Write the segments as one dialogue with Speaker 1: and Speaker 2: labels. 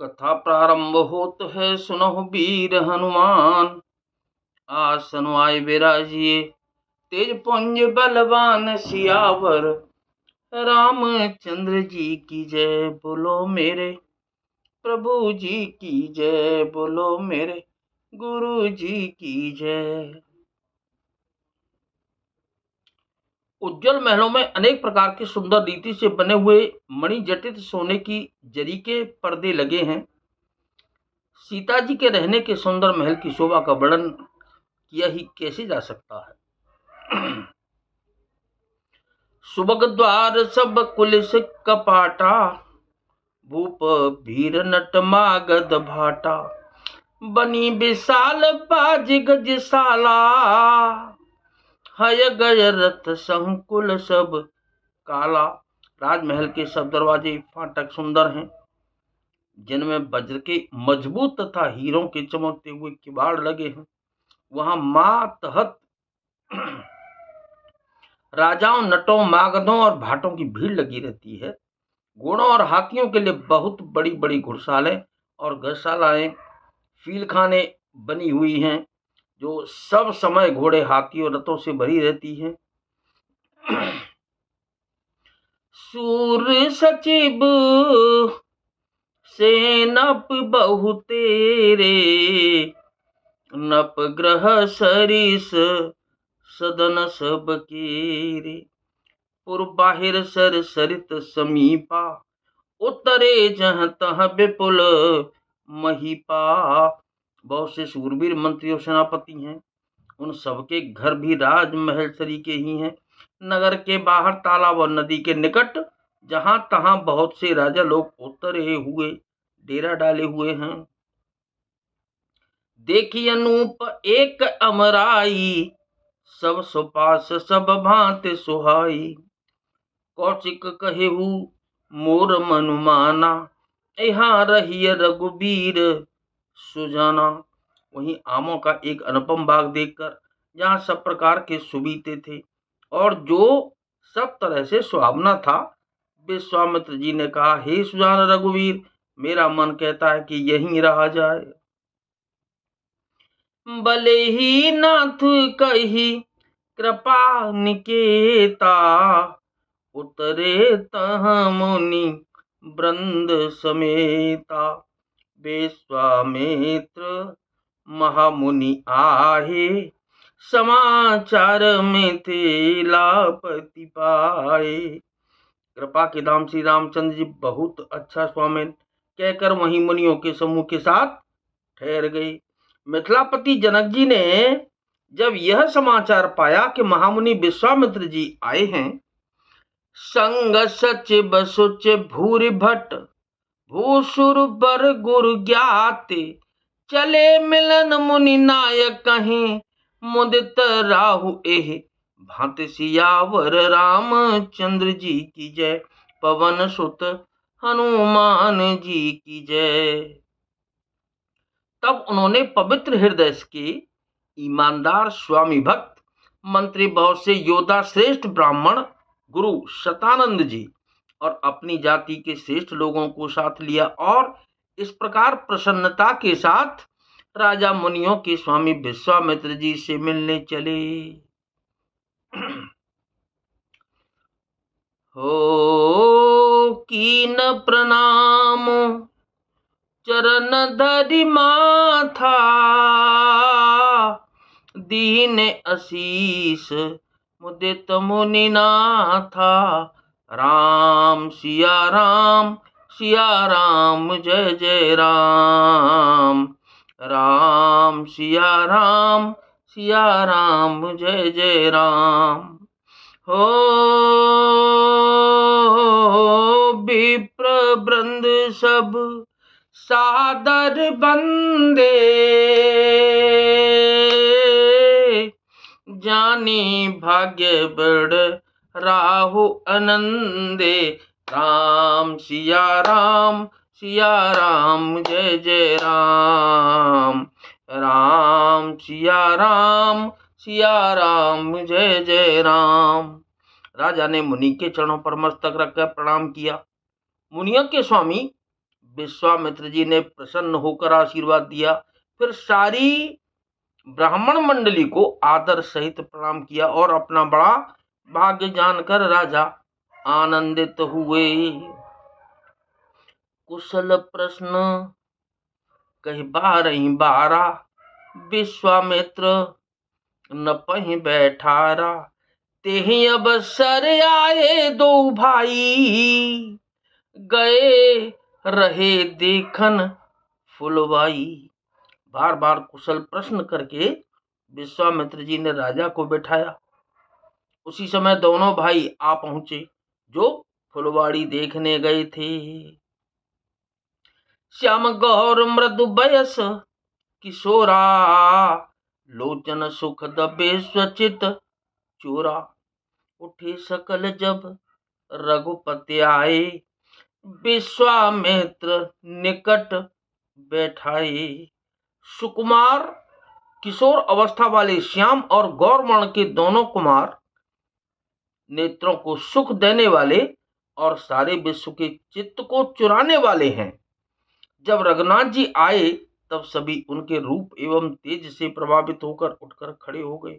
Speaker 1: कथा प्रारंभ होत है, सुनहु वीर हनुमान। आसन आए बिराजिए, तेज पुंज बलवान सियावर। रामचंद्र जी की जय, बोलो मेरे प्रभु जी की जय, बोलो मेरे गुरु जी की जय। उज्जवल महलों में अनेक प्रकार के सुंदर रीति से बने हुए मणिजटित सोने की जरी के पर्दे लगे हैं। सीता जी के रहने के सुंदर महल की शोभा का वर्णन किया ही कैसे जा सकता है। सुबग द्वार सब कुलिस कपाटा, भूप भीर नट मागध भाटा। बनी विशाल बाज गजशाला, हय गय रथ संकुल सब काला। राजमहल के सब दरवाजे फाटक सुंदर हैं, जिनमें वज्र के मजबूत तथा हीरों के चमकते हुए किवाड़ लगे हैं। वहां मातहत राजाओं, नटों, मागधों और भाटों की भीड़ लगी रहती है। घोड़ों और हाथियों के लिए बहुत बड़ी बड़ी घुड़सालें और गौशालाएं, फीलखाने बनी हुई हैं, जो सब समय घोड़े, हाथी और रथों से भरी रहती हैं। सूर सचिव सेनप बहु तेरे, नप ग्रह सरिस सदन सब केरे। पूर्व बाहिर सर सरित समीपा, उत्तरे जहाँ तहाँ विपुल महीपा। बहुत से सूरवीर मंत्री और सेनापति हैं, उन सबके घर भी राजमहल तरीके ही हैं। नगर के बाहर तालाब और नदी के निकट जहां तहां बहुत से राजा लोग उतरे हुए डेरा डाले हुए हैं। देखी अनूप एक अमराई, सब सुपास सब भांति सुहाई। कौशिक कहेहु मोर मनुमाना, यहाँ रहिय रघुबीर सुजाना। वहीं आमों का एक अनुपम बाग देखकर, जहाँ सब प्रकार के सुबीते थे और जो सब तरह से सुहावना था, विश्वामित्र जी ने कहा, हे सुजान रघुवीर, मेरा मन कहता है कि यहीं रहा जाए। भले ही नाथ कही कृपा निकेता, उतरे तहाँ मुनि वृंद समेता। विश्वामित्र महामुनि आहे, समाचार में थे लापति पाए। कृपा के दाम श्री रामचंद्र जी बहुत अच्छा स्वामिन कहकर वहीं मुनियों के समूह के साथ ठहर गए। मिथिलापति जनक जी ने जब यह समाचार पाया कि महामुनि विश्वामित्र जी आए हैं, संग सचिव सुच भूरि भट्ट, भूसुर बर गुरु ज्ञाते। चले मिलन मुनि नायक कहीं, मुदित राहु एह भांति सियावर। रामचंद्र जी की जय, पवन सुत हनुमान जी की जय। तब उन्होंने पवित्र हृदय के ईमानदार स्वामी भक्त मंत्री, बहुत से योद्धा, श्रेष्ठ ब्राह्मण, गुरु शतानंद जी और अपनी जाति के श्रेष्ठ लोगों को साथ लिया और इस प्रकार प्रसन्नता के साथ राजा मुनियों के स्वामी विश्वामित्र जी से मिलने चले। हो कीन प्रणाम चरण धरि माथा, दीन आशीष मुदित मुनि नाथा। राम सिया राम, सिया राम जय जय राम। राम सिया राम, सिया राम जय जय राम। हो विप्र वृंद सब सादर बंदे, जानी भाग्य बड़ राहु आनंदे। राम सिया राम, सिया राम जय जय राम। राम सिया राम, सिया राम जय जय राम। राजा ने मुनि के चरणों पर मस्तक रखकर प्रणाम किया। मुनियों के स्वामी विश्वामित्र जी ने प्रसन्न होकर आशीर्वाद दिया। फिर सारी ब्राह्मण मंडली को आदर सहित प्रणाम किया और अपना बड़ा भाग्य जानकर राजा आनंदित हुए। कुशल प्रश्न कही 12 विश्वामित्र न पही बैठारा, तेहि अवसर आए दो भाई, गए रहे देखन फुलवाई। बार बार कुशल प्रश्न करके विश्वामित्र जी ने राजा को बैठाया। उसी समय दोनों भाई आ पहुंचे जो फुलवाड़ी देखने गए थे। श्याम गौर मृदु बयस किशोरा, लोचन सुख दबे स्वचित चोरा। उठे सकल जब रघुपति आए, विश्वामित्र निकट बैठाए। सुकुमार किशोर अवस्था वाले श्याम और गौरवर्ण के दोनों कुमार, नेत्रों को सुख देने वाले और सारे विश्व के चित्त को चुराने वाले हैं। जब रघुनाथ जी आए तब सभी उनके रूप एवं तेज से प्रभावित होकर उठकर खड़े हो गए।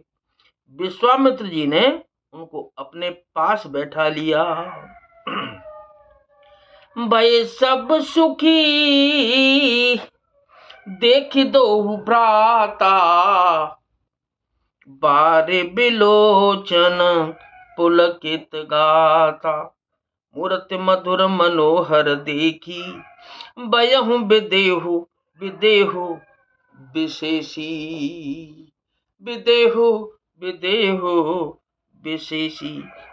Speaker 1: विश्वामित्र जी ने उनको अपने पास बैठा लिया। भय सब सुखी देख दो भ्राता, बारे बिलोचन पुलकित गाता। मूर्ति मधुर मनोहर देखी, बयहु विदेहु विदेहु विशेषी, विदेहु विदेहु विशेषी।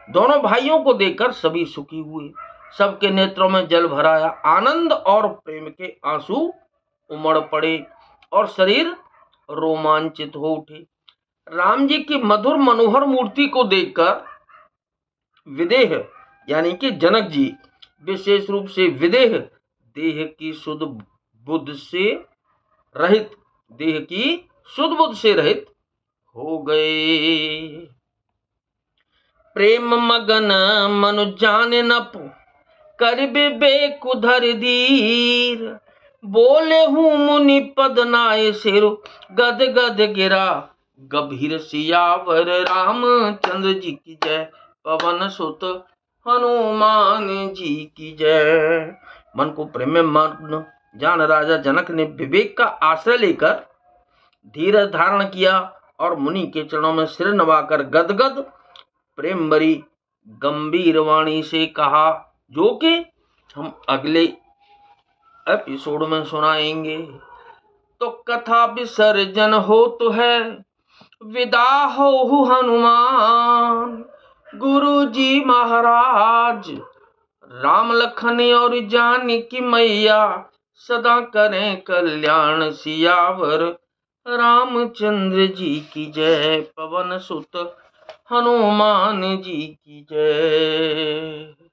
Speaker 1: दोनों भाइयों को देखकर सभी सुखी हुए। सबके नेत्रों में जल भराया, आनंद और प्रेम के आंसू उमड़ पड़े और शरीर रोमांचित हो उठे। राम जी की मधुर मनोहर मूर्ति को देखकर विदेह यानी कि जनक जी विशेष रूप से विदेह, देह की शुद्ध बुद्ध से रहित, देह की शुद्ध बुद्ध से रहित हो गए। प्रेम मगन मनु जान नप, कर विवेक उधर धीर। बोले हूँ मुनि पद नाय सिर, गद गद गिरा गंभीर सियावर। रामचंद्र जी की जय, पवन सुत हनुमान जी की जय। मन को प्रेम में मग्न जान राजा जनक ने विवेक का आश्रय लेकर धीरज धारण किया और मुनि के चरणों में सिर नवाकर गदगद प्रेम भरी गंभीर वाणी से कहा, जो कि हम अगले एपिसोड में सुनाएंगे। तो कथा विसर्जन हो तो है, विदा हो हनुमान। गुरु जी महाराज राम लखन और जानकी मैया, सदा करें कल्याण सियावर। रामचंद्र जी की जय, पवन सुत हनुमान जी की जय।